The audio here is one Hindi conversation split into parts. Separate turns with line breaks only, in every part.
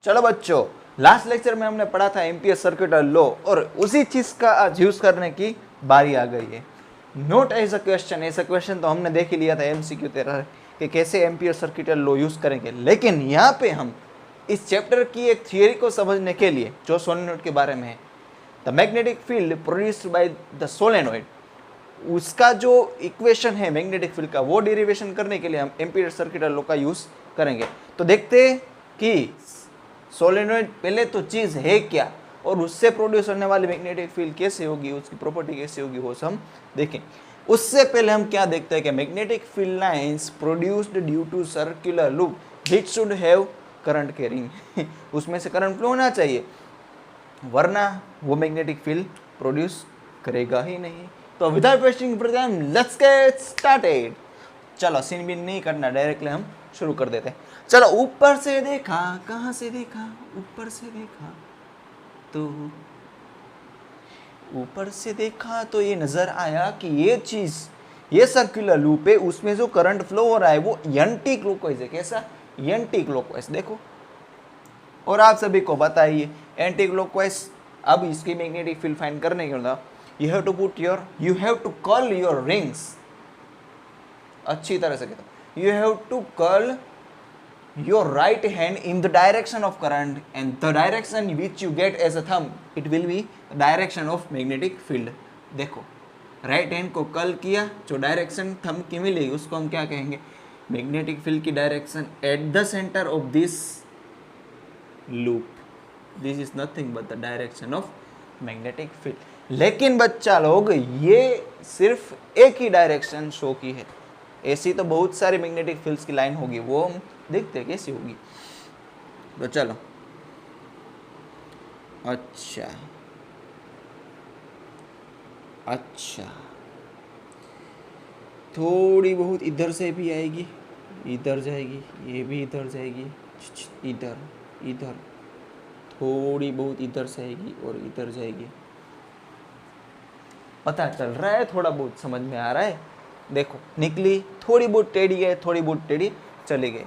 चलो बच्चों, लास्ट लेक्चर में हमने पढ़ा था एम्पियर सर्किट लॉ और उसी चीज का आज यूज करने की बारी आ गई है। नोट एज अ क्वेश्चन, ऐसा क्वेश्चन तो हमने देख ही लिया था एमसीक्यू तरह कि कैसे एम्पियर सर्किट लॉ यूज करेंगे, लेकिन यहाँ पे हम इस चैप्टर की एक थियरी को समझने के लिए जो सोलेनॉइड के बारे में है, the magnetic field produced by the solenoid, उसका जो इक्वेशन है मैग्नेटिक फील्ड का, वो डेरिवेशन करने के लिए हम एम्पियर सर्किट लॉ का यूज करेंगे। तो देखते हैं कि सोलेनॉइड पहले तो चीज है क्या और उससे प्रोड्यूस होने वाली मैग्नेटिक फील्ड कैसे होगी, उसकी प्रॉपर्टी कैसे होगी, वो हम देखें। उससे पहले हम क्या देखते हैं कि magnetic field lines produced due to circular loop which should have current carrying उसमें से करंट फ्लो होना चाहिए, वरना वो मैग्नेटिक फील्ड प्रोड्यूस करेगा ही नहीं। तो without wasting time let's get started. चलो सीन बिन नहीं करना, डायरेक्टली हम शुरू कर देते हैं। चलो, ऊपर से देखा, कहां से देखा, ऊपर से देखा तो ऊपर से देखा तो ये नजर आया कि ये चीज, ये सर्कुलर लूप है, उसमें जो करंट फ्लो हो रहा है वो एंटी क्लॉकवाइज है। कैसा? Anti clockwise. देखो, और आप सभी को बताइए एंटी क्लॉकवाइज। अब इसकी मैग्नेटिक फील्ड फाइंड करने के लिए you have to curl your rings, अच्छी तरह से कहता, you have to curl your right hand in the direction of current and the direction which you get as a thumb, it will be the direction of magnetic field। देखो, राइट हैंड को कर्ल किया, जो डायरेक्शन थंब की मिलेगी उसको हम क्या कहेंगे? मैग्नेटिक फील्ड की direction at the centre of this loop, this is nothing but the direction of magnetic field. लेकिन बच्चा लोग, ये सिर्फ एक ही डायरेक्शन शो की है, ऐसी तो बहुत सारी मैग्नेटिक फील्ड्स की लाइन होगी, वो हम देखते हैं कैसी होगी। तो चलो, अच्छा अच्छा, थोड़ी बहुत इधर से भी आएगी, इधर जाएगी, ये भी इधर जाएगी, इधर इधर, थोड़ी बहुत इधर से आएगी और इधर जाएगी। पता चल रहा है? थोड़ा बहुत समझ में आ रहा है? देखो, निकली, थोड़ी बहुत टेढ़ी है, थोड़ी बहुत टेढ़ी चली गई।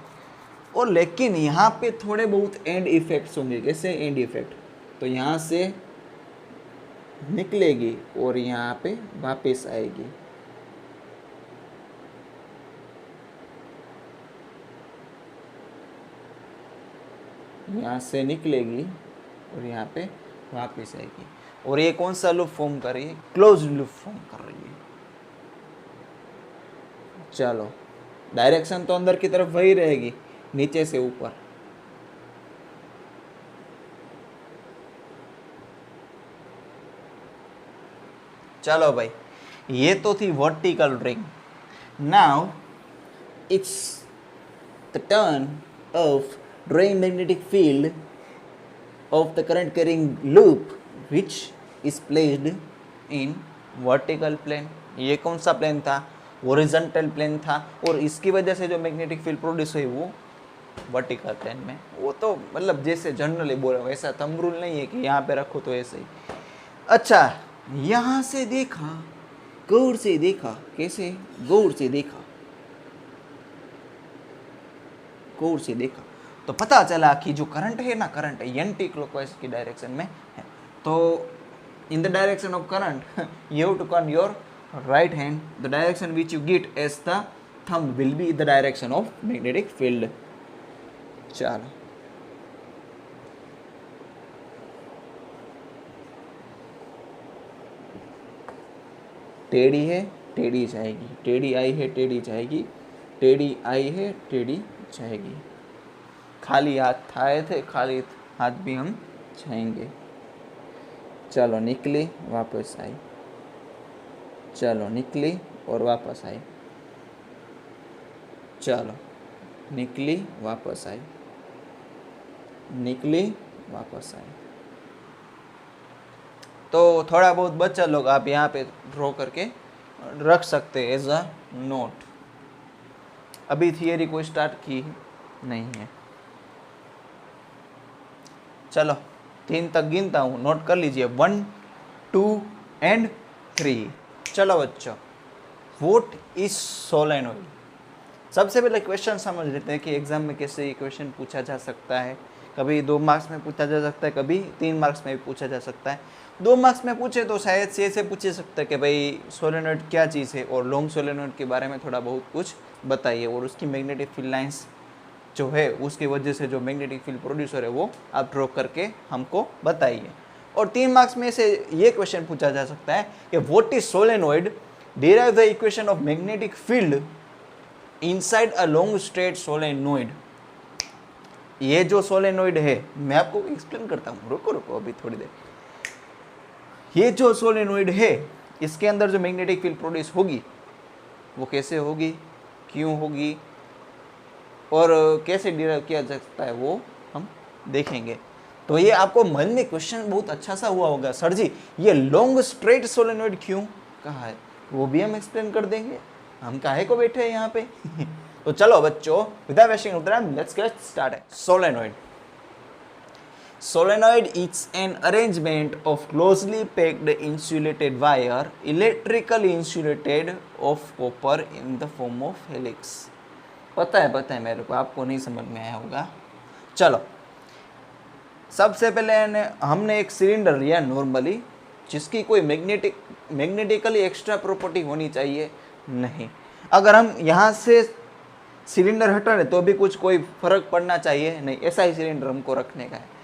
और लेकिन यहाँ पे थोड़े बहुत एंड इफेक्ट्स होंगे। कैसे एंड इफेक्ट? तो यहाँ से निकलेगी और यहाँ पे वापस आएगी। यहाँ से निकलेगी और यहाँ पे वापस आएगी। और ये कौन सा लूप फॉर्म कर रही है? क्लोज लूप फॉर्म कर रही है। चलो, डायरेक्शन तो अंदर की तरफ वही रहेगी, नीचे से ऊपर। चलो भाई, ये तो थी vertical ring. Now it's the turn of drawing magnetic field of the current carrying loop which is placed in vertical plane. ये कौन सा प्लेन था? हॉरिजॉन्टल प्लेन था, और इसकी वजह से जो मैग्नेटिक फील्ड प्रोड्यूस हुई वो वर्टिकल प्लेन में। वो तो मतलब जैसे जनरली बोला, वैसा थंब रूल नहीं है कि यहाँ पे रखो तो ऐसे ही। अच्छा, यहाँ से देखा, गौर से देखा। कैसे? गौर से देखा, गौर से देखा तो पता चला कि जो करंट है ना, करंट एंटी क्लॉकवाइज की डायरेक्शन में है। तो in the direction of current you have to turn your right hand, the direction which you get as the thumb will be the direction of magnetic field। चलो, टेढ़ी है, टेढ़ी जाएगी, टेढ़ी आई है, टेढ़ी जाएगी, टेढ़ी आई है, टेढ़ी जाएगी। खाली हाथ आए थे, खाली हाथ भी हम जाएंगे। चलो, निकली, वापस आई, चलो निकली और वापस आई, चलो निकली, वापस आई, निकली, वापस आई। तो थोड़ा बहुत बच्चा लोग आप यहाँ पे ड्रॉ करके रख सकते हैं एज अ नोट। अभी थियरी कोई स्टार्ट की नहीं है। चलो, 3 तक गिनता हूँ, नोट कर लीजिए, 1 2 एंड 3। चलो बच्चों, व्हाट इज सोलेनॉइड? सबसे पहले क्वेश्चन समझ लेते हैं कि एग्जाम में कैसे ये क्वेश्चन पूछा जा सकता है, कभी 2 मार्क्स में पूछा जा सकता है, कभी 3 मार्क्स में भी पूछा जा सकता है। 2 मार्क्स में पूछे तो शायद से ऐसे पूछ सकते हैं कि भाई सोलेनॉइड क्या चीज़ है और लॉन्ग सोलेनॉइड के बारे में थोड़ा बहुत कुछ बताइए और उसकी मैग्नेटिक फील्ड लाइंस जो है उसकी वजह से जो मैग्नेटिक फील्ड प्रोड्यूसर है वो आप ड्रॉ करके हमको बताइए। और 3 मार्क्स में से ये क्वेश्चन पूछा जा सकता है कि what is solenoid, derive the equation of magnetic field inside a long straight solenoid. ये जो सोलेनॉइड है मैं आपको एक्सप्लेन करता हूँ, रुको रुको अभी थोड़ी देर। ये जो सोलेनॉइड है इसके अंदर जो मैग्नेटिक फील्ड प्रोड्यूस होगी वो कैसे होगी, क्यों होगी और कैसे डिराइव किया जा सकता है वो हम देखेंगे। तो ये आपको मन में क्वेश्चन बहुत अच्छा सा हुआ होगा, सर जी ये लॉन्ग स्ट्रेट सोलेनॉइड क्यों कहा है, वो भी हम एक्सप्लेन कर देंगे, हम काहे को बैठे हैं यहाँ पे। तो चलो बच्चों without wasting time let's get started. Solenoid, solenoid is an arrangement of closely packed insulated wire electrically insulated of copper in the form of helix। पता है मेरे को, आपको नहीं समझ में आया होगा। चलो सबसे पहले हमने एक सिलेंडर लिया नॉर्मली, जिसकी कोई मैग्नेटिकली एक्स्ट्रा प्रॉपर्टी होनी चाहिए नहीं। अगर हम यहाँ से सिलेंडर हटा लें तो भी कुछ कोई फर्क पड़ना चाहिए नहीं, ऐसा ही सिलेंडर हमको रखने का है।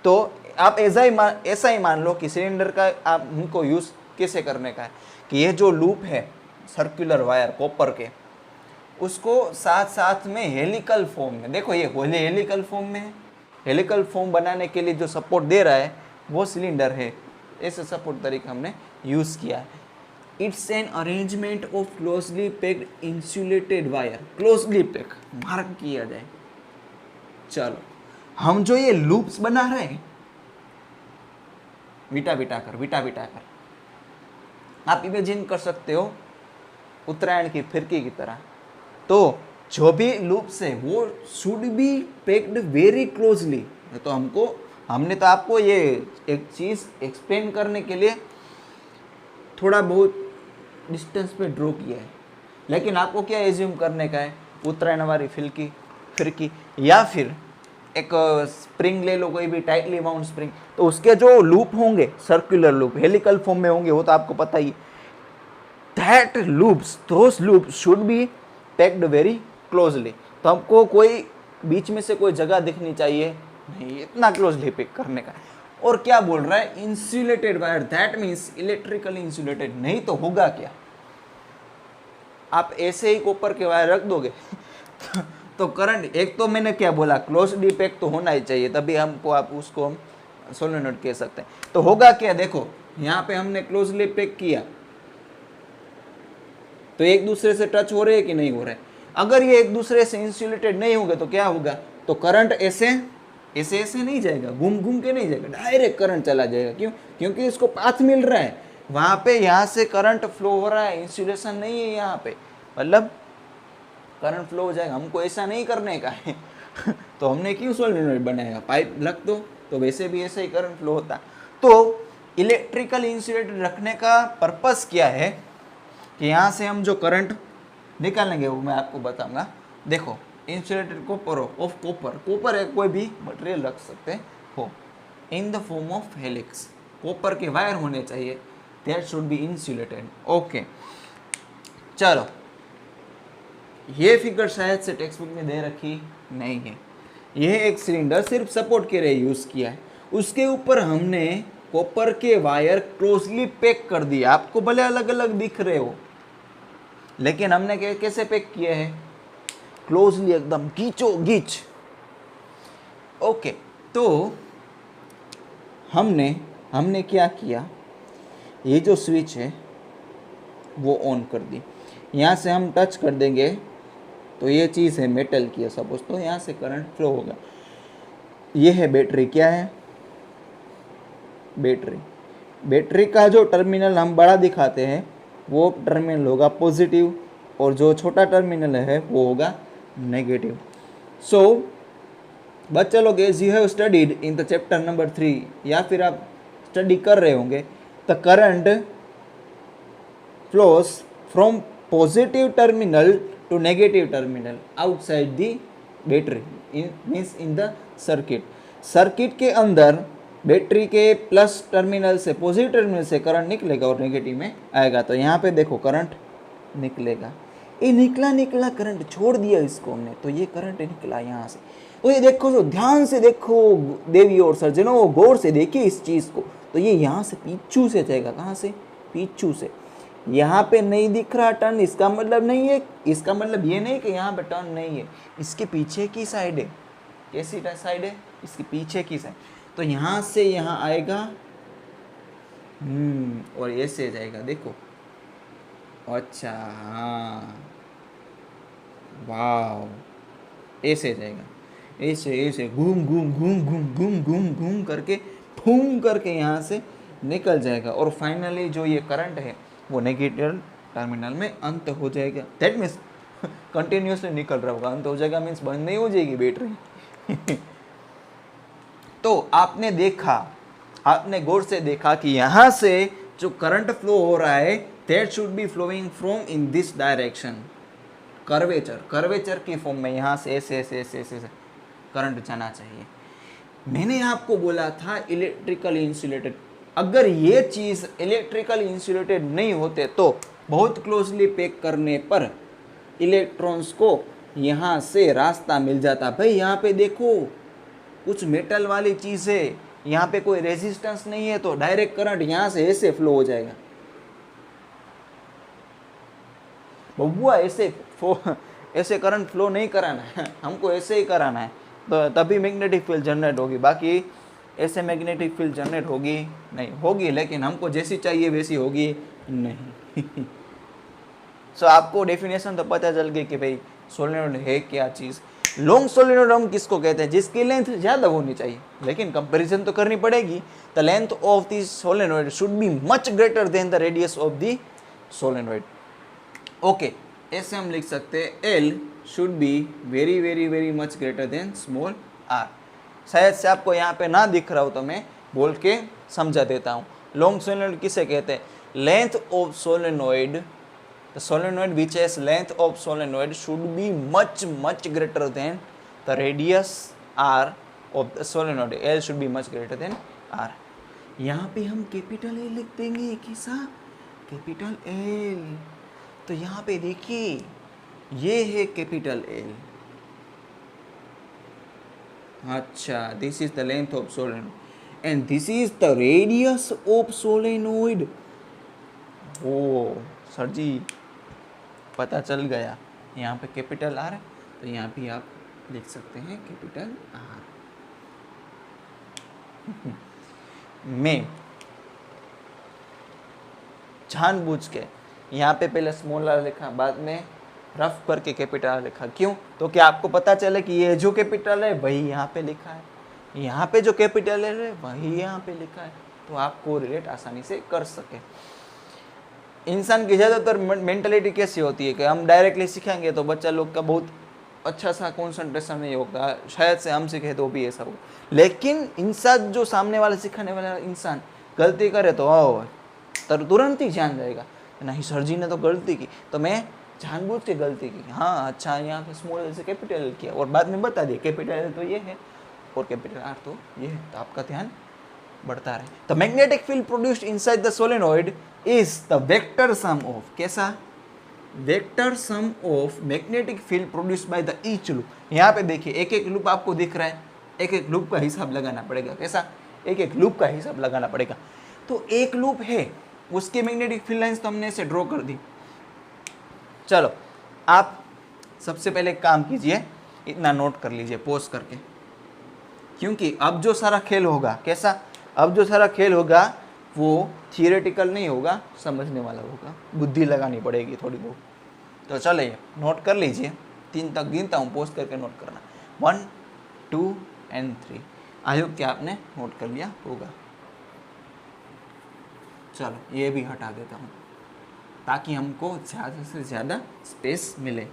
तो आप ऐसा ही मान लो कि सिलेंडर का आप हमको यूज़ कैसे करने का है कि ये जो लूप है सर्कुलर वायर कॉपर के, उसको साथ साथ में हेलिकल फॉर्म में, देखो ये हेलिकल फॉर्म में है, हेलिकल फॉर्म बनाने के लिए जो सपोर्ट दे रहा है वो सिलेंडर है। ऐसे सपोर्ट तरीका हमने यूज़ किया है। It's an arrangement of closely packed insulated wire, closely pack mark किया जाए। चलो हम जो ये लूप्स बना रहे हैं विटा विटा कर आप इमेजिन कर सकते हो उत्तरायण की फिरकी की तरह। तो जो भी लूप्स है वो should be packed very closely. तो हमने तो आपको ये एक चीज़ एक्सप्लेन करने के लिए थोड़ा बहुत डिस्टेंस पे ड्रॉ किया है, लेकिन आपको क्या एज्यूम करने का है, उत्तरायण हमारी फिरकी या फिर एक स्प्रिंग ले लो, कोई भी टाइटली बाउंड स्प्रिंग, तो उसके जो लूप होंगे सर्कुलर लूप हेलिकल फॉर्म में होंगे, वो तो आपको पता ही। That loops those loops should be packed very closely. तो हमको कोई बीच में से कोई जगह दिखनी चाहिए नहीं, इतना क्लोजली पैक करने का। और क्या बोल रहा है, insulated wire, that means electrically insulated. नहीं तो होगा क्या, आप ऐसे ही कॉपर के वायर रख दोगे तो करंट, एक तो मैंने क्या बोला क्लोजली पैक तो होना ही चाहिए, तभी हमको आप उसको हम सोलेनॉइड कह सकते हैं। तो होगा क्या, देखो यहाँ पे हमने क्लोजली पैक किया तो एक दूसरे से टच हो रहे हैं कि नहीं हो रहे। अगर ये एक दूसरे से इंसुलेटेड नहीं होंगे तो क्या होगा, तो करंट ऐसे नहीं जाएगा, घूम के नहीं जाएगा, डायरेक्ट करंट चला जाएगा। क्यों, क्योंकि इसको पाथ मिल रहा है वहाँ पे, यहाँ से करंट फ्लो हो रहा है, इंसुलेशन नहीं है यहाँ पे, मतलब करंट फ्लो हो जाएगा। हमको ऐसा नहीं करने का है तो हमने क्यों सोलेनॉइड बनाया, पाइप रख दो तो वैसे भी ऐसे ही करंट फ्लो होता। तो इलेक्ट्रिकल इंसुलेटेड रखने का पर्पस क्या है कि यहाँ से हम जो करंट निकालेंगे वो मैं आपको बताऊंगा। देखो इंसुलेटेड कॉपर ऑफ कॉपर एक कोई भी मटेरियल रख सकते हो in the form of helix, copper के वायर होने चाहिए, that should B insulated. Okay चलो, ये फिगर शायद से टेक्स्ट बुक में दे रखी नहीं है। यह एक सिलेंडर सिर्फ सपोर्ट के लिए यूज़ किया है, उसके ऊपर हमने कॉपर के वायर क्लोजली पैक कर दिया। आपको भले अलग अलग दिख रहे हो, लेकिन हमने कैसे पैक किए हैं, क्लोजली, एकदम गीचो गीच। ओके, तो हमने क्या किया, ये जो स्विच है वो ऑन कर दी। यहाँ से हम टच कर देंगे तो ये चीज़ है मेटल की है सपोज, तो यहाँ से करंट फ्लो होगा। ये है बैटरी, क्या है बैटरी का जो टर्मिनल हम बड़ा दिखाते हैं वो टर्मिनल होगा पॉजिटिव, और जो छोटा टर्मिनल है वो होगा नेगेटिव। सो बच्चे लोग, as you have studied in the chapter number 3, या फिर आप स्टडी कर रहे होंगे, the current flows from positive terminal to negative terminal outside the battery, means in the circuit. Circuit के अंदर बैटरी के प्लस टर्मिनल से, पॉजिटिव टर्मिनल से करंट निकलेगा और नेगेटिव में आएगा। तो यहाँ पे देखो करंट निकलेगा, ये निकला करंट छोड़ दिया इसको हमने, तो ये करंट निकला यहाँ से। तो ये देखो, जो ध्यान से देखो देवी और सज्जनों, गौर से देखिए इस चीज़ को। तो ये यहाँ से पीछू से जाएगा, कहाँ से? पीछू से। यहाँ पे नहीं दिख रहा टर्न, इसका मतलब नहीं है, इसका मतलब ये नहीं कि यहाँ पे टर्न नहीं है, इसके पीछे की साइड है। कैसी साइड है? इसके पीछे की साइड। तो यहाँ से यहाँ आएगा, और ऐसे जाएगा, देखो। अच्छा, हाँ, वाह, ऐसे जाएगा, ऐसे घूम घूम घूम घूम घूम घूम घूम करके फूम करके यहाँ से निकल जाएगा, और फाइनली जो ये करंट है वो नेगेटिव टर्मिनल में अंत हो जाएगा। दैट मीन्स कंटिन्यूसली निकल रहा होगा, अंत हो जाएगा मीन्स बंद नहीं हो जाएगी बैटरी। तो आपने देखा, आपने गौर से देखा कि यहाँ से जो करंट फ्लो हो रहा है, that should be flowing from in this direction, curvature की फॉर्म में यहाँ से ऐसे ऐसे ऐसे ऐसे करंट जाना चाहिए। मैंने आपको बोला था इलेक्ट्रिकल इंसुलेटेड, अगर ये चीज़ इलेक्ट्रिकल इंसुलेटेड नहीं होते तो बहुत क्लोजली पैक करने पर इलेक्ट्रॉन्स को यहाँ से रास्ता मिल जाता। भाई यहाँ पे देखो, कुछ मेटल वाली चीज़ है, यहाँ पे कोई रेजिस्टेंस नहीं है, तो डायरेक्ट करंट यहाँ से ऐसे फ्लो हो जाएगा। बबुआ ऐसे करंट फ्लो नहीं कराना है, हमको ऐसे ही कराना है, तो तभी मैग्नेटिक फील्ड जनरेट होगी। बाकी ऐसे मैग्नेटिक फील्ड जनरेट होगी नहीं, होगी लेकिन हमको जैसी चाहिए वैसी होगी नहीं। सो आपको डेफिनेशन तो पता चल गई कि भाई सोलेनोइड है क्या चीज़। लॉन्ग सोलेनोइड हम किसको कहते हैं? जिसकी लेंथ ज़्यादा होनी चाहिए, लेकिन कंपैरिजन तो करनी पड़ेगी। The length of the solenoid should be much greater than the radius of the solenoid. Okay, ऐसे हम लिख सकते हैं L should be very very very much greater than small r। शायद से आपको यहाँ पे ना दिख रहा हो तो मैं बोल के समझा देता हूँ। लॉन्ग सोलेनोइड किसे कहते हैं? Length of solenoid, the solenoid which has length of solenoid should be much greater than the radius r of the solenoid. L should be much greater than r। यहाँ पे हम कैपिटल L लिख देंगे, कैसा? Capital L। तो यहाँ पे देखिए, ये है कैपिटल L। अच्छा, this is the length of solenoid and this is the radius of solenoid। ओ सर जी, पता चल गया। यहाँ पे कैपिटल R है, तो यहाँ भी आप लिख सकते हैं कैपिटल R। मैं जानबूझ के यहाँ पे पहले स्मॉल r लिखा, बाद में रफ करके कैपिटल R लिखा। क्यों? तो क्या आपको पता चले कि ये जो कैपिटल है वही यहाँ पे लिखा है, यहाँ पे जो कैपिटल है वही यहाँ पे लिखा है, तो आपको रिलेट आसानी से कर सके। इंसान की ज़्यादातर मेंटलिटी कैसी होती है कि हम डायरेक्टली सीखेंगे तो बच्चा लोग का बहुत अच्छा सा कंसंट्रेशन नहीं होगा, शायद से हम सीखे तो भी ऐसा हो। लेकिन इंसान जो सामने वाला सिखाने वाला इंसान गलती करे तो तुरंत ही जान जाएगा, नहीं सर जी ने तो गलती की, तो मैं जानबूझ के गलती की। हाँ अच्छा, यहाँ पे स्मॉल से कैपिटल किया और बाद में बता दिया कैपिटल तो ये है और कैपिटल R तो ये है, तो आपका ध्यान बढ़ता रहे। तो magnetic field produced inside the solenoid is the vector sum of, कैसा? Vector sum of magnetic field produced by the each loop. यहाँ पे देखिए, एक एक लूप आपको दिख रहा है, एक एक लूप का हिसाब लगाना पड़ेगा। कैसा? एक एक लूप का हिसाब लगाना पड़ेगा। तो एक लूप है, उसकी मैग्नेटिक फील्ड लाइंस तो हमने ऐसे ड्रॉ कर दी। चलो, आप सबसे पहले काम कीजिए, इतना नोट कर लीजिए पॉज करके, क्योंकि अब जो सारा खेल होगा, कैसा? अब जो सारा खेल होगा वो थियोरेटिकल नहीं होगा, समझने वाला होगा, बुद्धि लगानी पड़ेगी थोड़ी बहुत। तो चलिए नोट कर लीजिए, 3 तक गिनता हूँ, पोस्ट करके नोट करना, 1 2 and 3। आई होप कि आपने नोट कर लिया होगा। चलो ये भी हटा देता हूँ ताकि हमको ज़्यादा से ज़्यादा स्पेस मिले।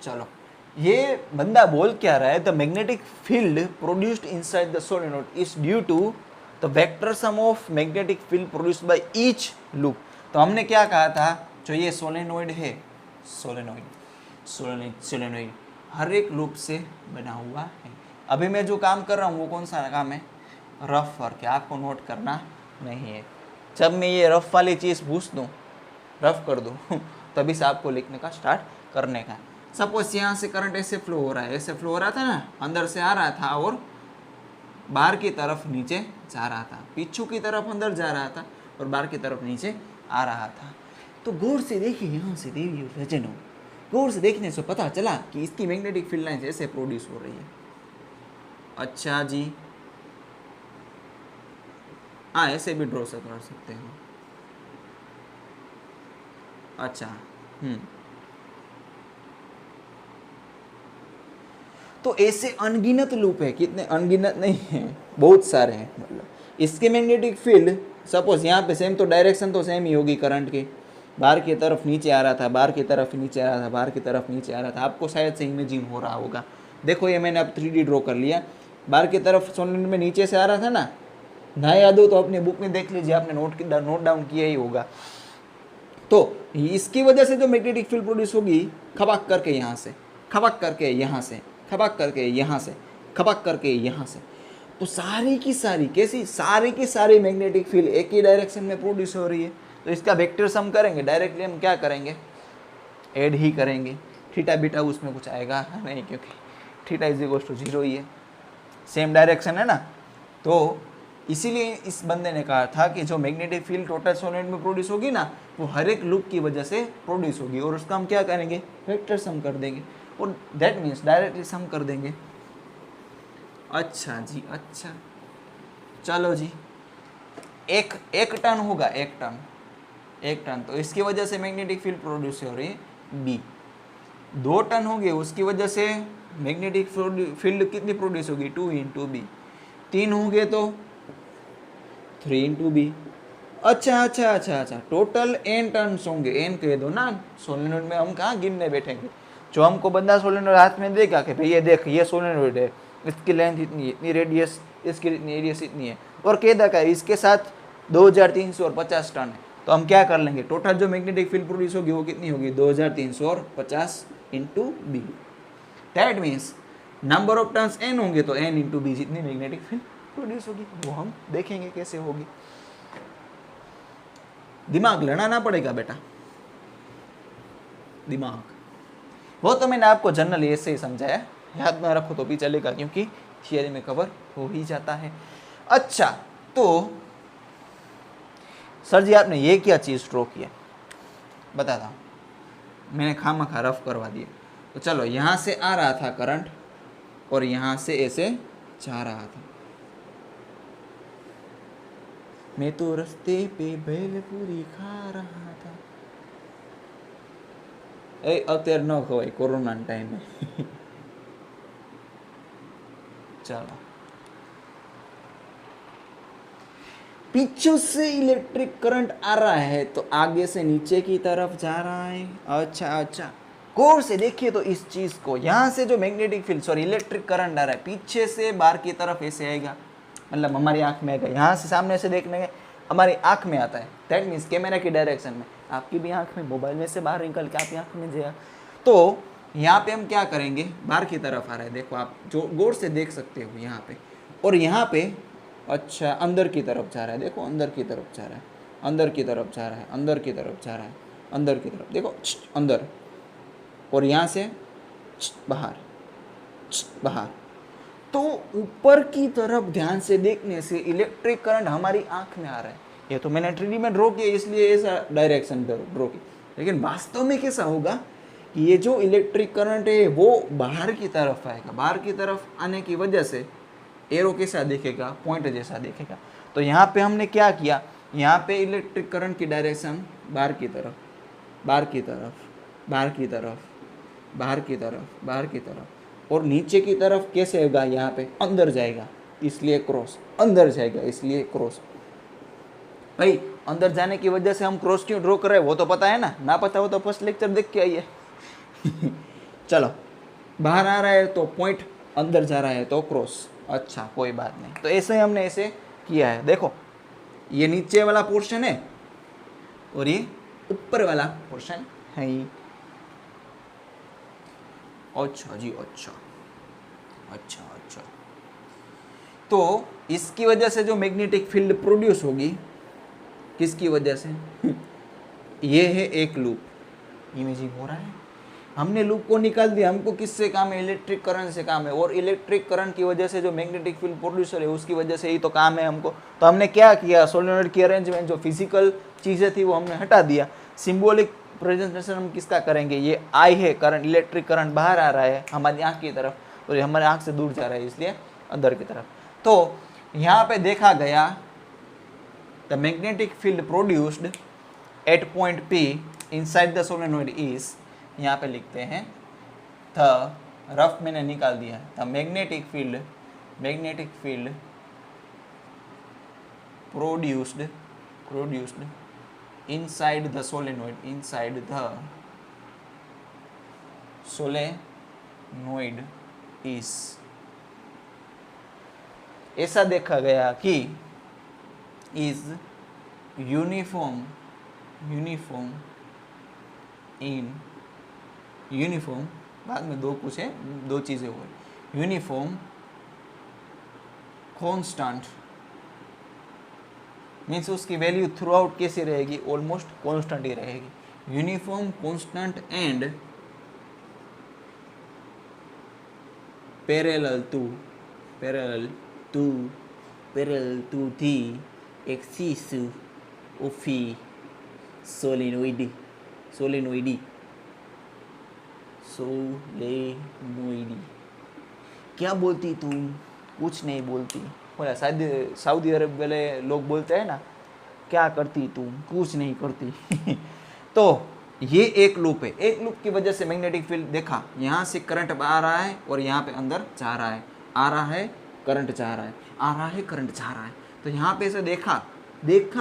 चलो, ये बंदा बोल क्या रहा है? The magnetic field produced inside the solenoid is due to the vector sum of magnetic field produced by each loop. तो हमने क्या कहा था? जो ये सोलेनोइड है, सोलेनोइड हर एक लूप से बना हुआ है। अभी मैं जो काम कर रहा हूँ वो कौन सा काम है? रफ वर्क है, आपको नोट करना नहीं है। जब मैं ये रफ वाली चीज़ पूछ दूँ, रफ कर दूँ तभी से आपको लिखने का स्टार्ट करने का। सपोज यहाँ से करंट ऐसे फ्लो हो रहा है, ऐसे फ्लो हो रहा था ना, अंदर से आ रहा था और बाहर की तरफ नीचे जा रहा था, पीछू की तरफ अंदर जा रहा था और बाहर की तरफ नीचे आ रहा था। तो गौर से देखिए, यहाँ से देवी और सज्जनों, गौर से देखने से पता चला कि इसकी मैग्नेटिक फील्ड लाइंस ऐसे प्रोड्यूस हो रही है। अच्छा जी, हाँ ऐसे भी ड्रॉ से कर सकते हो। अच्छा तो ऐसे अनगिनत लूप है, कितने अनगिनत नहीं है, बहुत सारे हैं। मतलब इसके मैग्नेटिक फील्ड सपोज यहाँ पे सेम, तो डायरेक्शन तो सेम ही होगी करंट की, बाहर की तरफ नीचे आ रहा था, बाहर की तरफ नीचे आ रहा था, बाहर की तरफ नीचे आ रहा था। आपको शायद से इमेजिन हो रहा होगा। देखो ये मैंने अब 3D ड्रॉ कर लिया, बाहर की तरफ सोलेनोइड में नीचे से आ रहा था ना याद हो तो अपनी बुक में देख लीजिए, आपने नोट डाउन किया ही होगा। तो इसकी वजह से जो मैग्नेटिक फील्ड प्रोड्यूस होगी, खपाक करके यहाँ से, खपाक करके यहाँ से, खपाक करके यहाँ से, खपाक करके यहाँ से, तो सारी की सारी कैसी, सारी की सारी मैग्नेटिक फील्ड एक ही डायरेक्शन में प्रोड्यूस हो रही है। तो इसका वेक्टर सम करेंगे, डायरेक्टली हम क्या करेंगे, ऐड ही करेंगे। थीटा बीटा उसमें कुछ आएगा नहीं, क्योंकि थीटा इज इक्वल टू 0 ही है, सेम डायरेक्शन है ना। तो इसीलिए इस बंदे ने कहा था कि जो मैग्नेटिक फील्ड टोटल सोलेनोइड में प्रोड्यूस होगी ना, वो हर एक लूप की वजह से प्रोड्यूस होगी, और उसका हम क्या करेंगे, वेक्टर सम कर देंगे, और दैट मीन्स डायरेक्टली सम कर देंगे। अच्छा जी, अच्छा चलो जी, एक टन होगा, एक टन, तो इसकी वजह से मैग्नेटिक फील्ड प्रोड्यूस हो रही है बी। 2 टन हो गए, उसकी वजह से मैग्नेटिक फील्ड कितनी प्रोड्यूस होगी, 2 इंटू बी। 3 हो गए तो 3 इंटू बी। अच्छा, टोटल n टर्न्स होंगे, n कह दो ना, सोलेनोइड में हम कहाँ गिनने बैठेंगे। जो हमको बंदा सोलेनोइड हाथ में देगा कि भाई ये देख, ये सोलेनोइड है, इसकी लेंथ इतनी है, इतनी रेडियस, इसकी इतनी रेडियस इतनी है, और कह देगा इसके साथ 2350 टन है, तो हम क्या कर लेंगे, टोटल जो मैग्नेटिक फील्ड प्रोड्यूस होगी वो कितनी होगी, 2350 into B. That means number of turns n होंगे तो n इंटू बी जितनी मैग्नेटिक फील्ड प्रोड्यूस होगी, वो हम देखेंगे कैसे होगी। दिमाग लड़ाना पड़ेगा बेटा, दिमाग। वो तो मैंने आपको जनरली ऐसे ही समझाया, याद ना रखो तो भी चलेगा, क्योंकि थियरी में कवर हो ही जाता है। अच्छा, तो सर जी आपने ये क्या चीज़ ड्रॉ किया, बताता हूँ, मैंने खामखा रफ करवा दिया। तो चलो, यहाँ से आ रहा था करंट और यहाँ से ऐसे जा रहा था, मैं तो रास्ते पे भेलपूरी खा रहा था। અત્યારે ન ખવાય, કોરોના ટાઈમ है। चलो, पीछे से इलेक्ट्रिक करंट आ रहा है तो आगे से नीचे की तरफ जा रहा है। अच्छा, गौर से देखिए तो इस चीज को, यहाँ से जो magnetic field, sorry electric current आ रहा है, पीछे से बाहर की तरफ ऐसे आएगा, मतलब हमारी आंख में आएगा। यहाँ से सामने से देखने के हमारी आंख में आता है, दैट मीन्स कैमरा की डायरेक्शन में, आपकी भी आंख में, मोबाइल में से बाहर निकल के आपकी आंख में जाएगा। तो यहाँ पे हम क्या करेंगे, बाहर की तरफ आ रहा है, देखो आप जो गौर से देख सकते हो यहाँ पे, और यहाँ पे अच्छा अंदर की तरफ जा रहा है, देखो अंदर की तरफ जा रहा है, अंदर की तरफ जा रहा है, अंदर की तरफ जा रहा है, अंदर की तरफ, देखो अंदर, और यहाँ से बाहर, बाहर। तो ऊपर की तरफ ध्यान से देखने से इलेक्ट्रिक करंट हमारी आंख में आ रहा है। ये तो मैंने 3D में ड्रॉ किया, इसलिए ऐसा डायरेक्शन ड्रॉ की, लेकिन वास्तव में कैसा होगा कि ये जो इलेक्ट्रिक करंट है वो बाहर की तरफ आएगा, बाहर की तरफ आने की वजह से एरो कैसा दिखेगा, पॉइंट जैसा दिखेगा। तो यहाँ पे हमने क्या किया, यहाँ पे इलेक्ट्रिक करंट की डायरेक्शन बाहर की तरफ, बाहर की तरफ, बाहर की तरफ, बाहर की तरफ, बाहर की तरफ, और नीचे की तरफ कैसे होगा, यहाँ पे अंदर जाएगा, इसलिए क्रॉस, अंदर जाएगा इसलिए क्रॉस। भाई अंदर जाने की वजह से हम क्रॉस क्यों ड्रॉ कर रहे हैं वो तो पता है ना पता हो तो फर्स्ट लेक्चर देख के आइए। चलो, बाहर आ रहा है तो पॉइंट, अंदर जा रहा है तो क्रॉस। अच्छा कोई बात नहीं, तो ऐसे ही हमने ऐसे किया है। देखो ये नीचे वाला पोर्शन है और ये ऊपर वाला पोर्शन है। अच्छा जी, अच्छा अच्छा अच्छा। तो इसकी वजह से जो मैग्नेटिक फील्ड प्रोड्यूस होगी, किसकी वजह से? ये है एक लूप, इमेजिंग हो रहा है, हमने लूप को निकाल दिया, हमको किससे काम है? इलेक्ट्रिक करंट से काम है, और इलेक्ट्रिक करंट की वजह से जो मैग्नेटिक फील्ड प्रोड्यूसर है उसकी वजह से ही तो काम है हमको। तो हमने क्या किया? सोलेनोइड की अरेंजमेंट, जो फिजिकल चीज़ें थी वो हमने हटा दिया। सिंबॉलिक प्रेजेंटेशन हम किसका करेंगे? ये आई है करंट, इलेक्ट्रिक करंट बाहर आ रहा है हमारी आँख की तरफ, और हमारे आँख से दूर जा रहा है इसलिए अंदर की तरफ। तो यहाँ पे देखा गया the magnetic field produced at point P inside the solenoid is, यहाँ पे लिखते हैं द, रफ मैंने निकाल दिया, the magnetic field produced inside the solenoid is, ऐसा देखा गया कि इज यूनिफॉर्म बाद में दो कुछ है, दो चीज़ें हुई, यूनिफॉर्म कांस्टेंट मीन्स उसकी वैल्यू थ्रू आउट कैसी रहेगी? ऑलमोस्ट कांस्टेंट ही रहेगी। Uniform constant and parallel to the axis of solenoid. क्या बोलती तुम? कुछ नहीं बोलती। बोला शायद सऊदी अरब वाले लोग बोलते हैं ना, क्या करती तुम? कुछ नहीं करती। तो ये एक लूप है, एक लूप की वजह से मैग्नेटिक फील्ड देखा, यहाँ से करंट आ रहा है और यहाँ पे अंदर जा रहा है, आ रहा है करंट जा रहा है, आ रहा है करंट जा रहा है। तो यहाँ पे से देखा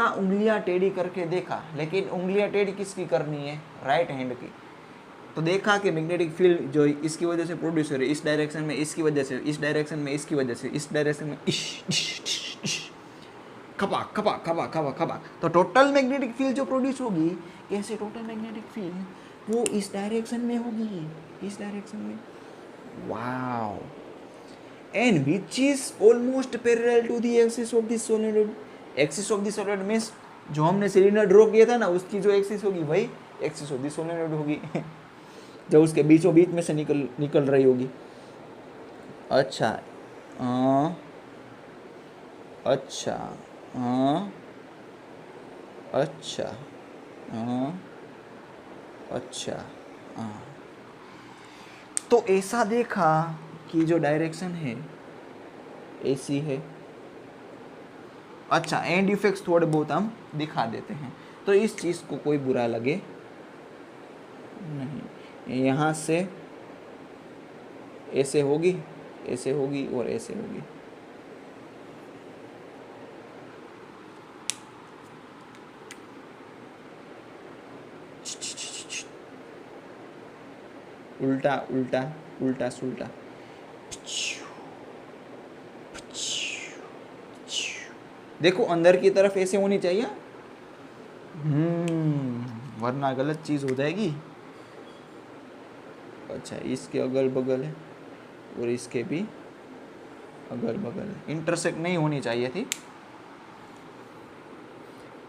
उंगलियां टेढ़ी करके देखा, लेकिन उंगलियां टेढ़ी किसकी करनी है? राइट हैंड की। तो देखा कि मैग्नेटिक फील्ड जो इसकी वजह से प्रोड्यूस हो रही है, इस डायरेक्शन में इसकी वजह से, इस डायरेक्शन में इसकी वजह से, इस डायरेक्शन में खपा खपा खपा खपा खपा। तो टोटल मैग्नेटिक फील्ड जो प्रोड्यूस होगी, कैसे टोटल मैग्नेटिक फील्ड वो इस डायरेक्शन में होगी, इस डायरेक्शन में। Wow, and which is almost parallel to the axis of the solenoid. Axis of the solenoid means जो हमने सिलेंडर ड्रॉ किया था ना, उसकी जो एक्सिस होगी वही एक्सिस ऑफ द सोलेनोइड होगी। जो उसके बीचों बीच में से निकल रही होगी। अच्छा अच्छा अच्छा अच्छा। तो ऐसा देखा कि जो डायरेक्शन है ऐसी है। अच्छा, एंड इफेक्ट्स थोड़े बहुत हम दिखा देते हैं, तो इस चीज़ को कोई बुरा लगे नहीं। यहाँ से ऐसे होगी, ऐसे होगी और ऐसे होगी। उल्टा उल्टा उल्टा सुल्टा। देखो अंदर की तरफ ऐसे होनी चाहिए, वरना गलत चीज़ हो जाएगी। अच्छा, इसके अगल बगल है और इसके भी अगल बगल है, इंटरसेक्ट नहीं होनी चाहिए थी।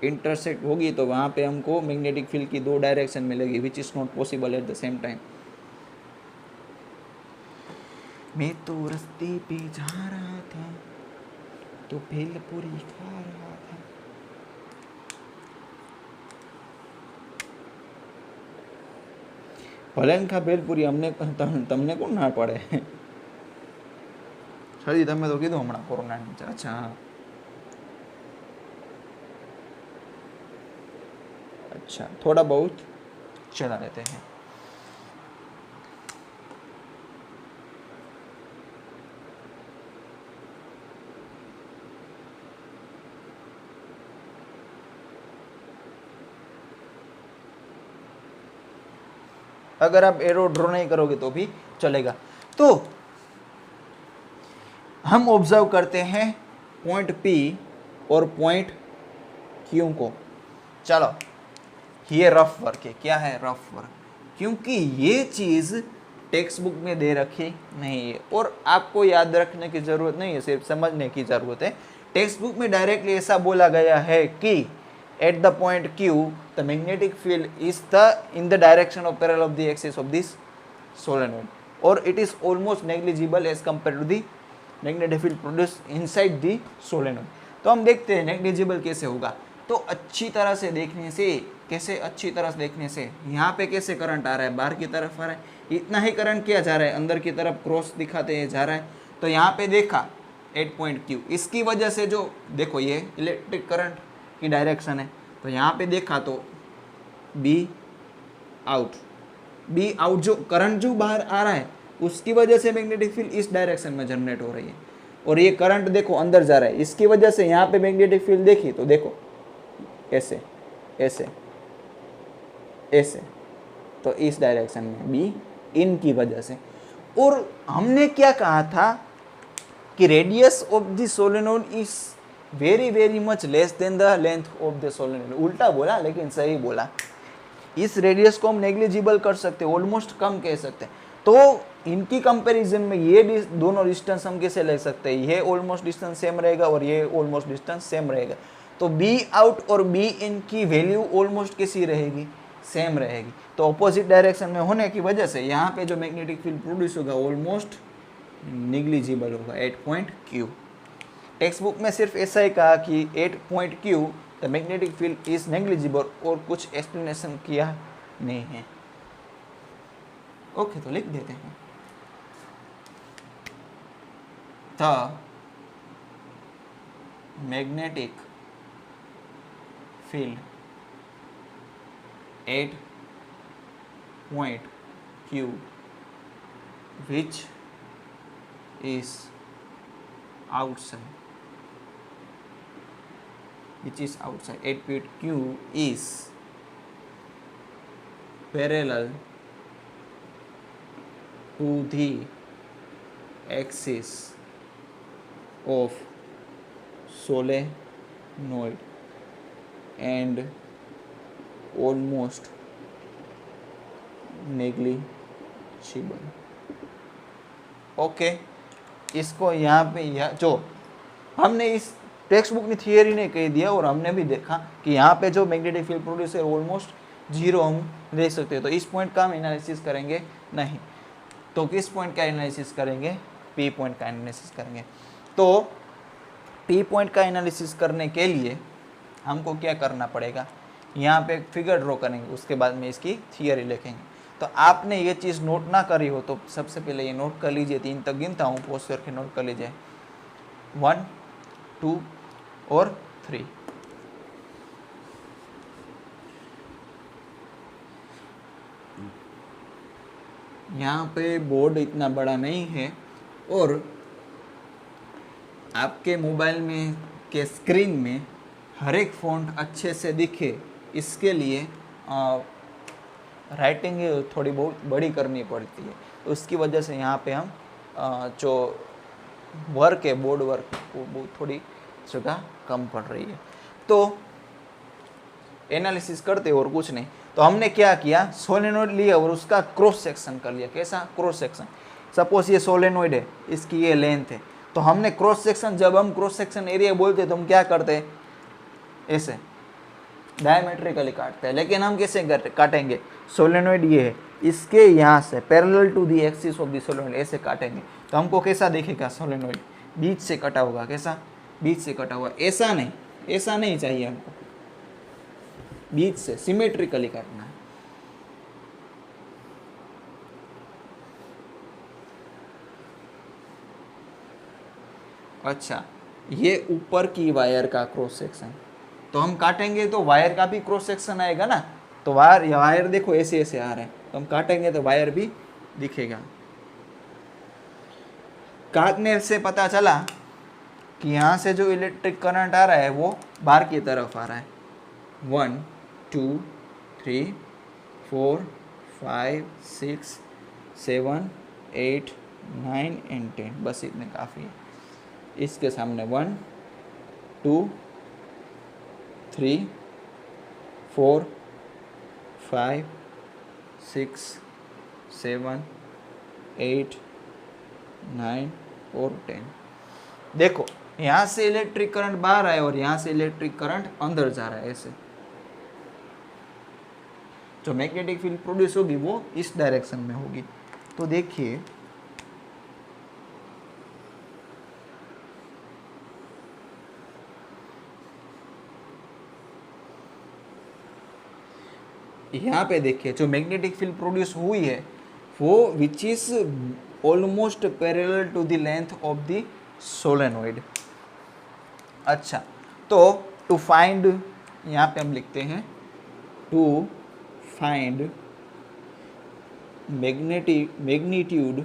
इंटरसेक्ट होगी तो वहाँ पे हमको मैग्नेटिक फील्ड की दो डायरेक्शन मिलेगी, which is not possible at the same time. मैं तो रास्ते पे जा रहा था तो भेलपुरी खा रहा था। भले खा भेलपुरी, हमने तमने कौन ना पड़े? सर तमें तो कीधुं हमणां कोरोना। अच्छा अच्छा, थोड़ा बहुत चला लेते हैं। अगर आप एरो ड्रॉ नहीं करोगे तो भी चलेगा। तो हम ऑब्जर्व करते हैं पॉइंट P और पॉइंट Q को। चलो, ये रफ वर्क है। क्या है? Rough work. क्योंकि ये चीज़ टेक्स्ट बुक में दे रखी नहीं है और आपको याद रखने की ज़रूरत नहीं है, सिर्फ समझने की ज़रूरत है। टेक्स्ट बुक में डायरेक्टली ऐसा बोला गया है कि at the point Q the magnetic field is the in the direction of parallel of the axis of this solenoid और it is almost negligible as compare to the magnetic field produce inside the solenoid. तो हम देखते हैं नेग्लिजिबल कैसे होगा। तो अच्छी तरह से देखने से, कैसे अच्छी तरह से देखने से, यहाँ पे कैसे करंट आ रहा है, बाहर की तरफ आ रहा है, इतना ही करंट किया जा रहा है, अंदर की तरफ क्रॉस दिखाते हैं जा रहा है। तो यहाँ पे देखा एट पॉइंट Q, इसकी वजह से जो देखो ये इलेक्ट्रिक करंट की डायरेक्शन है, तो यहाँ पे देखा तो बी आउट जो करंट जो बाहर आ रहा है उसकी वजह से मैग्नेटिक फील्ड इस डायरेक्शन में जनरेट हो रही है और ये करंट देखो अंदर जा रहा है, इसकी वजह से यहाँ पे मैग्नेटिक फील्ड देखी तो देखो ऐसे ऐसे ऐसे, तो इस डायरेक्शन में बी इन की वजह से। और हमने क्या कहा था कि radius of the solenoid is very very much less than the length of the solenoid. उल्टा बोला लेकिन सही बोला। इस रेडियस को हम नेग्लिजिबल कर सकते हैं, ऑलमोस्ट कम कह सकते हैं। तो इनकी कंपैरिजन में ये दोनों डिस्टेंस हम कैसे ले सकते हैं, ये ऑलमोस्ट डिस्टेंस सेम रहेगा और ये ऑलमोस्ट डिस्टेंस सेम रहेगा। तो बी आउट और बी इन की वैल्यू ऑलमोस्ट कैसी रहेगी, सेम रहेगी। तो ऑपोजिट डायरेक्शन में होने की वजह से यहाँ पे जो मैग्नेटिक फील्ड प्रोड्यूस होगा ऑलमोस्ट निग्लिजिबल होगा at point Q। Textbook में सिर्फ ऐसा ही कहा कि at point Q the magnetic field is negligible और कुछ एक्सप्लेनेशन किया नहीं है। ओके, तो लिख देते हैं the magnetic field at point Q which is outside at point Q is parallel to the axis of solenoid and almost negligible। Okay, इसको यहाँ पे जो हमने इस टेक्स्ट बुक में थियरी ने कह दिया और हमने भी देखा कि यहाँ पे जो मैग्नेटिक फील्ड प्रोड्यूस है ऑलमोस्ट जीरो हम देख सकते हैं। तो इस पॉइंट का हम एनालिसिस करेंगे नहीं, तो किस पॉइंट का एनालिसिस करेंगे, पी पॉइंट का एनालिसिस करेंगे। तो पी पॉइंट का एनालिसिस करने के लिए हमको क्या करना पड़ेगा, यहाँ पे एक फिगर ड्रॉ करेंगे, उसके बाद में इसकी थियरी लिखेंगे। तो आपने ये चीज़ नोट ना करी हो तो सबसे पहले ये नोट कर लीजिए, 3 तक गिनता हूँ, पोस्ट करके नोट कर लीजिए, 1 2 और 3। यहाँ पे बोर्ड इतना बड़ा नहीं है और आपके मोबाइल में के स्क्रीन में हर एक फ़ॉन्ट अच्छे से दिखे, इसके लिए राइटिंग थोड़ी बहुत बड़ी करनी पड़ती है। तो उसकी वजह से यहाँ पे हम जो वर्क है, बोर्ड वर्क, वो थोड़ी जगह कम पड़ रही है। तो एनालिसिस करते और कुछ नहीं। तो हमने क्या किया, सोलेनोइड लिया और उसका क्रॉस सेक्शन कर लिया। कैसा क्रॉस सेक्शन, सपोज ये सोलेनोइड है, इसकी ये लेंथ है, तो हमने क्रॉस सेक्शन, जब हम क्रॉस सेक्शन एरिया बोलते हैं तो हम क्या करते हैं, ऐसे डायमेट्रिकली काटते हैं। लेकिन हम कैसे काटेंगे, सोलेनोइड ये है, इसके यहाँ से parallel to the axis of the solenoid ऐसे काटेंगे। तो हमको कैसा दिखेगा, सोलेनोइड बीच से कटा होगा। कैसा, बीच से कटा हुआ, ऐसा नहीं, ऐसा नहीं चाहिए हमको, बीच से सिमेट्रिकली काटना है। अच्छा, ये ऊपर की वायर का क्रॉस सेक्शन, तो हम काटेंगे तो वायर का भी क्रॉस सेक्शन आएगा ना। तो वायर देखो ऐसे ऐसे आ रहे हैं, तो हम काटेंगे तो वायर भी दिखेगा। काटने से पता चला कि यहाँ से जो इलेक्ट्रिक करंट आ रहा है वो बाहर की तरफ आ रहा है। 1 2 3 4 5 6 7 8 9 एंड 10, बस इतने काफ़ी है। इसके सामने 1 2 3 4 5 6 7 8, 9 और 10। देखो यहाँ से इलेक्ट्रिक करंट बाहर आया और यहाँ से इलेक्ट्रिक करंट अंदर जा रहा है। ऐसे जो मैग्नेटिक फील्ड प्रोड्यूस होगी वो इस डायरेक्शन में होगी। तो देखिए यहाँ पे देखिए जो मैग्नेटिक फील्ड प्रोड्यूस हुई है वो which is almost parallel to the length of the solenoid. अच्छा, तो टू फाइंड, यहाँ पे हम लिखते हैं to find magnitude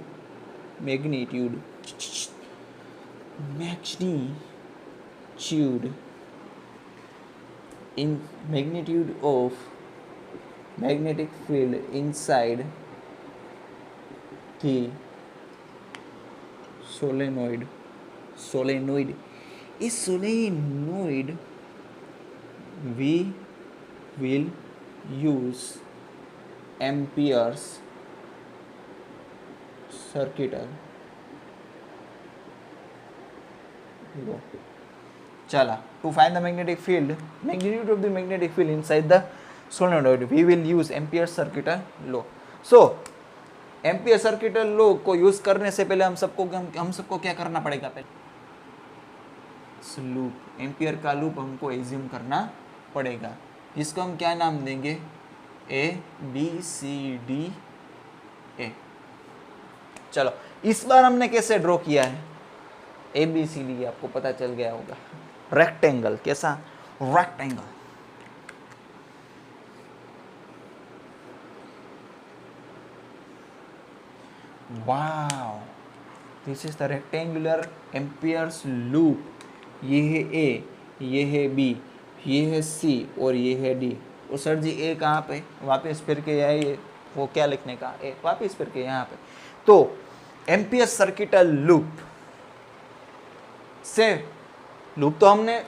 in magnitude of magnetic field inside the solenoid. Is solenoid we will use Ampere's circuital law. चला, to find the magnetic field, magnitude of the magnetic field inside the solenoid, we will use Ampere's circuital law. So ampere circuital law को यूज करने से पहले हम सबको क्या करना पड़ेगा? पहले लूप, एम्पियर का लूप हमको एज्यूम करना पड़ेगा, जिसको हम क्या नाम देंगे? ABCD। चलो इस बार हमने कैसे ड्रॉ किया है? ABCD आपको पता चल गया होगा, रेक्टेंगल। कैसा? Rectangle. Wow, this is the rectangular amperes loop. ये है A, ये है B, ये है C और ये है D। और सर जी A कहाँ पे? वापस फिर के यहाँ, ये वो क्या लिखने का? A वापस फिर के यहाँ पे। तो एम्पियर सर्किटल लूप से, लूप तो हमने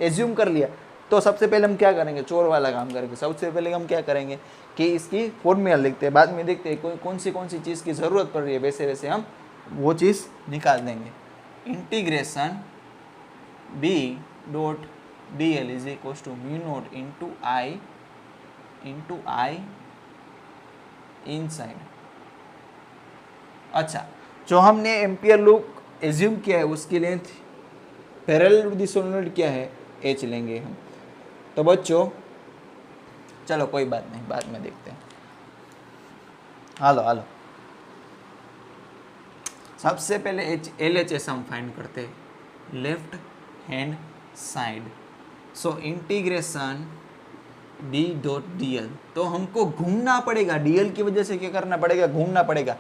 एज्यूम कर लिया, तो सबसे पहले हम क्या करेंगे? चोर वाला काम करेंगे। सबसे पहले हम क्या करेंगे कि इसकी फॉर्मूला लिखते हैं, बाद में देखते हैं कौन सी चीज़ की ज़रूरत पड़ रही है, वैसे वैसे हम वो चीज़ निकाल देंगे। Integration B.dl is equal to mu naught into I inside. अच्छा, जो हमने एम्पियर लूप एज्यूम किया है उसकी length parallel to the solenoid क्या है? H लेंगे हम। तो बच्चों चलो कोई बात नहीं, बाद में देखते हैं। हालो सबसे पहले LHS हम फाइंड करते हैं, left hand side. So integration D.dl, तो हमको घूमना पड़ेगा, DL की वजह से क्या करना पड़ेगा? घूमना पड़ेगा।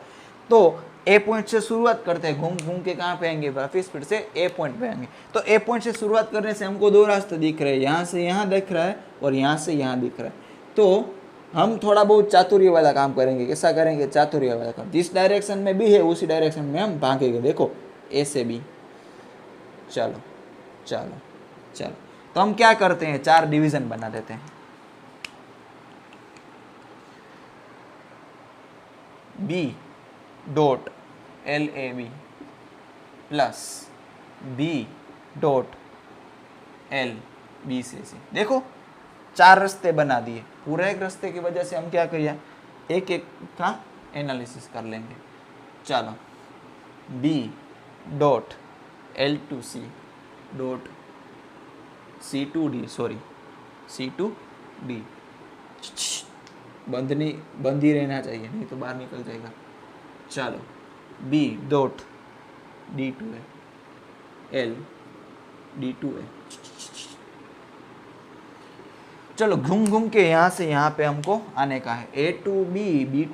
तो A पॉइंट से शुरुआत करते हैं, घूम के कहाँ पे आएंगे? वापिस फिर से A पॉइंट पे आएंगे। तो A पॉइंट से शुरुआत करने से हमको दो रास्ते दिख रहे हैं, यहाँ से यहाँ दिख रहा है और यहाँ से यहाँ दिख रहा है। तो हम थोड़ा बहुत चातुर्य वाला काम करेंगे। कैसा करेंगे? चातुर्य वाला काम। जिस डायरेक्शन में भी है उसी डायरेक्शन में हम भागेंगे। देखो A से B। चलो तो हम क्या करते हैं? 4 डिवीजन बना देते हैं। B.LAB plus B.LBCC। देखो 4 रास्ते बना दिए। पूरा एक रास्ते की वजह से हम क्या करिए? एक का एनालिसिस कर लेंगे। चलो B.L2C C2D बंद ही रहना चाहिए, नहीं तो बाहर निकल जाएगा। चलो B.D2A LD2A। चलो घूम के यहाँ से यहाँ पे हमको आने का है। A to B।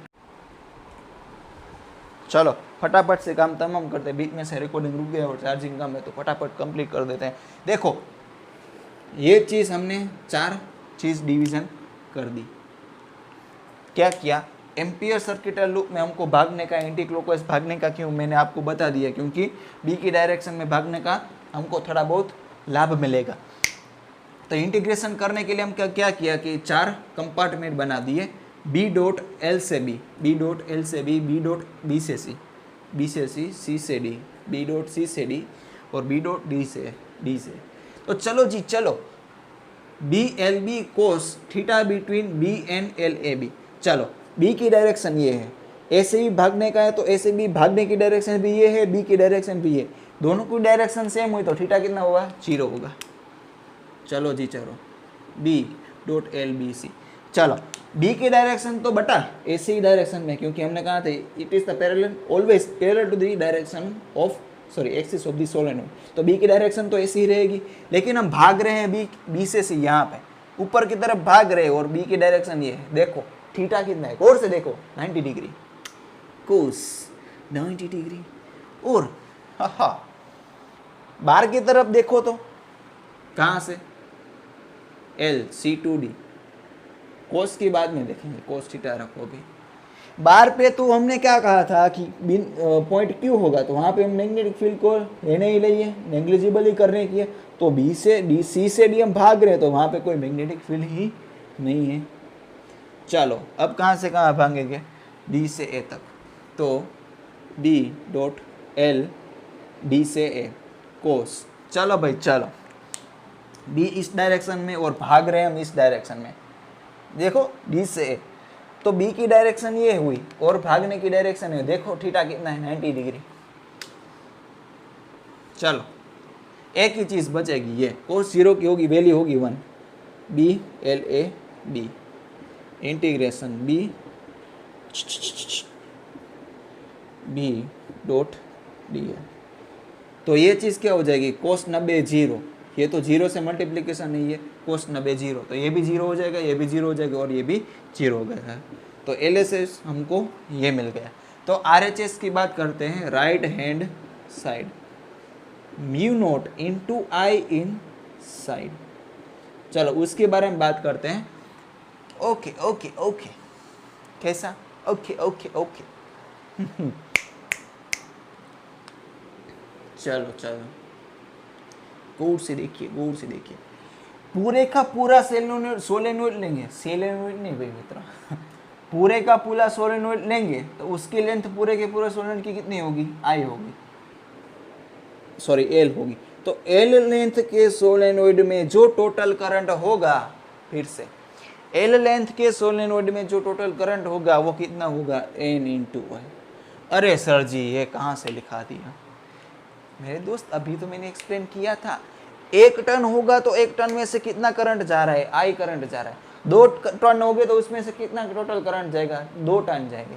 चलो फटाफट से काम तमाम करते हैं। बीच में से रिकॉर्डिंग रुक गया और चार्जिंग कम है, तो फटाफट कंप्लीट कर देते हैं। देखो ये चीज़ हमने 4 चीज़ डिवीज़न कर दी। क्या किया? एम्पियर सर्किटल लूप में हमको भागने का, एंटी क्लॉकवाइज भागने का, क्यों मैंने आपको बता दिया, क्योंकि B की डायरेक्शन में भागने का हमको थोड़ा बहुत लाभ मिलेगा। तो इंटीग्रेशन करने के लिए हम क्या किया कि 4 कंपार्टमेंट बना दिए। B.L से B, B.L से B, B.B से C। बी से सी से डी, बी डॉट सी से डी और बी डॉट डी से तो चलो जी चलो, B L B cos theta between B and L A B. चलो बी की डायरेक्शन ये है, ए से भी भागने का है तो ए से भी भागने की डायरेक्शन भी ये है, बी की डायरेक्शन भी ये, दोनों की डायरेक्शन सेम हुई तो थीटा कितना होगा 0 होगा। चलो जी चलो, B dot L B C. चलो बी की डायरेक्शन तो बटा ए सी डायरेक्शन में, क्योंकि हमने कहा था it is the parallel always parallel to the direction of axis of the solenoid, तो बी की डायरेक्शन तो ऐसी ही रहेगी। लेकिन हम भाग रहे हैं बी से सी, यहाँ पे ऊपर की तरफ भाग रहे हैं और बी की डायरेक्शन ये है। देखो थीटा कितना है, और से देखो 90 डिग्री, कोस 90 डिग्री। और बाहर की तरफ देखो तो कहाँ से, एल सी टू डी, कोस की बाद में देखेंगे, कोस थीटा रखो भी। बार पे तो हमने क्या कहा था कि पॉइंट क्यू होगा तो वहाँ पे हम मैग्नेटिक फील्ड को लेने ही लिए, नेग्लिजिबल ही करने की है। तो बी से डी, सी से डी हम भाग रहे हैं तो वहाँ पे कोई मैग्नेटिक फील्ड ही नहीं है। चलो अब कहाँ से कहाँ भागेंगे, डी से ए तक, तो बी डॉट एल डी से ए कोस। चलो भाई चलो, बी इस डायरेक्शन में और भाग रहे हैं हम इस डायरेक्शन में। देखो डी से ए, तो बी की डायरेक्शन ये हुई और भागने की डायरेक्शन है, देखो थीटा कितना है 90 डिग्री। चलो एक ही चीज बचेगी, ये कोस 0 की होगी, वैल्यू होगी 1, B L A B integration B dot D L. तो ये चीज़ क्या हो जाएगी, कोस 90 0, ये तो 0 से मल्टीप्लीकेशन नहीं है, कोस 90 0, तो ये भी 0 हो जाएगा, ये भी 0 हो जाएगा और ये भी 0 हो गया है। तो LHS हमको ये मिल गया। तो RHS की बात करते हैं, right hand side, mu naught into I inside. चलो उसके बारे में बात करते हैं। ओके ओके ओके, कैसा, ओके ओके ओके चलो चलो गौर से देखिए, गौर से देखिए, पूरे का पूरा सोलेनोइड लेंगे, सेलेनोइड नहीं भाई मित्रों पूरे का पूरा सोलेनोइड लेंगे तो उसकी लेंथ पूरे के पूरे सोलेनोइड की कितनी होगी, आई होगी, सॉरी एल होगी। तो एल लेंथ के सोलेनोइड में जो टोटल करंट होगा, फिर से एल लेंथ के सोलेनोइड में जो टोटल करंट होगा वो कितना होगा, एन इंटू आई। अरे सर जी ये कहाँ से लिखा दिया मेरे दोस्त, अभी तो मैंने एक्सप्लेन किया था। 1 टन होगा तो 1 टन में से कितना करंट जा रहा है, आई करंट जा रहा है। 2 टन होंगे तो उसमें से कितना टोटल करंट जाएगा, 2 टन जाएंगे।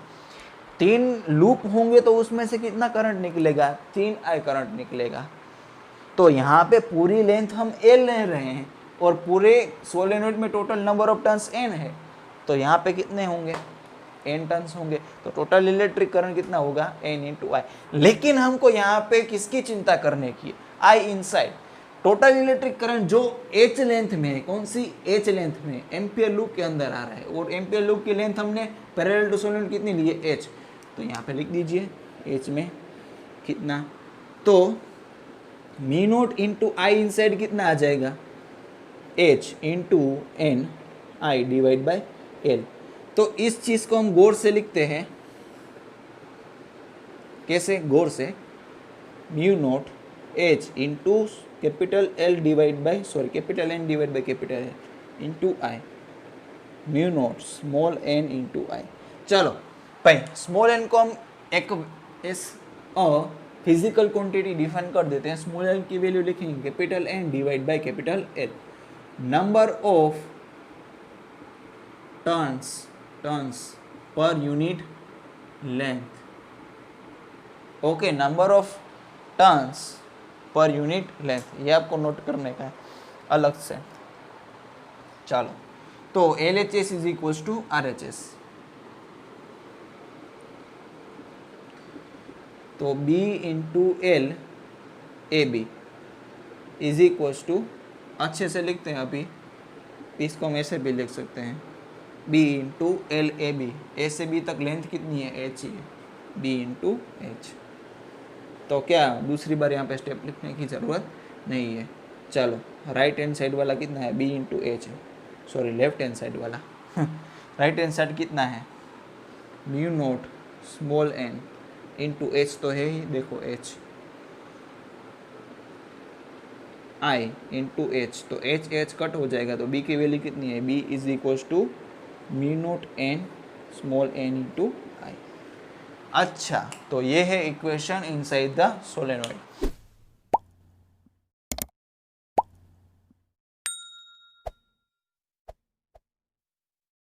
3 लूप होंगे तो उसमें से कितना करंट निकलेगा, 3 आई करंट निकलेगा। तो यहाँ पे पूरी लेंथ हम एल ले रहे हैं और पूरे सोलेनोइड में total number of turns N है, तो यहाँ पे कितने होंगे, एन टन्स होंगे। तो टोटल इलेक्ट्रिक करंट कितना होगा, एन इंटू आई। लेकिन हमको यहाँ पे किसकी चिंता करने की, आई इनसाइड। टोटल इलेक्ट्रिक करंट जो एच लेंथ में है, कौन सी एच लेंथ में, एम्पियर लूप के अंदर आ रहा है, और एम्पियर लूप की लेंथ हमने पैरेलल टू सोलेनोइड कितनी ली है, एच। तो यहाँ पे लिख दीजिए एच में कितना, तो mu naught into I inside कितना आ जाएगा, H into N I divide by L. तो इस चीज को हम गौर से लिखते हैं, कैसे, गौर से, mu naught H into capital L divide by, sorry capital N divide by capital L into I, mu naught small N into I. चलो भाई स्मॉल एन को हम एक फिजिकल क्वांटिटी डिफाइन कर देते हैं। स्मॉल एन की वैल्यू लिखेंगे capital N divide by capital L. Number of turns per unit length, okay, number of turns per unit length, ये आपको नोट करने का है अलग से। चलो तो LHS is equal to RHS, तो B into L A B is equal to, अच्छे से लिखते हैं अभी, इसको हम ऐसे भी लिख सकते हैं, B into L A B, A से बी तक लेंथ कितनी है, H ही है, B इंटू एच। तो क्या दूसरी बार यहाँ पे स्टेप लिखने की ज़रूरत नहीं है। चलो राइट हैंड साइड वाला कितना है, B इंटू एच है, सॉरी लेफ्ट हैंड साइड वाला राइट हैंड साइड कितना है, mu naught small N into H तो है ही, देखो एच, आई इंटू एच, तो एच एच कट हो जाएगा, तो बी की वैल्यू कितनी है, B is equal to mu naught N small N into I. अच्छा, तो ये है इक्वेशन इनसाइड द सोलेनोइड।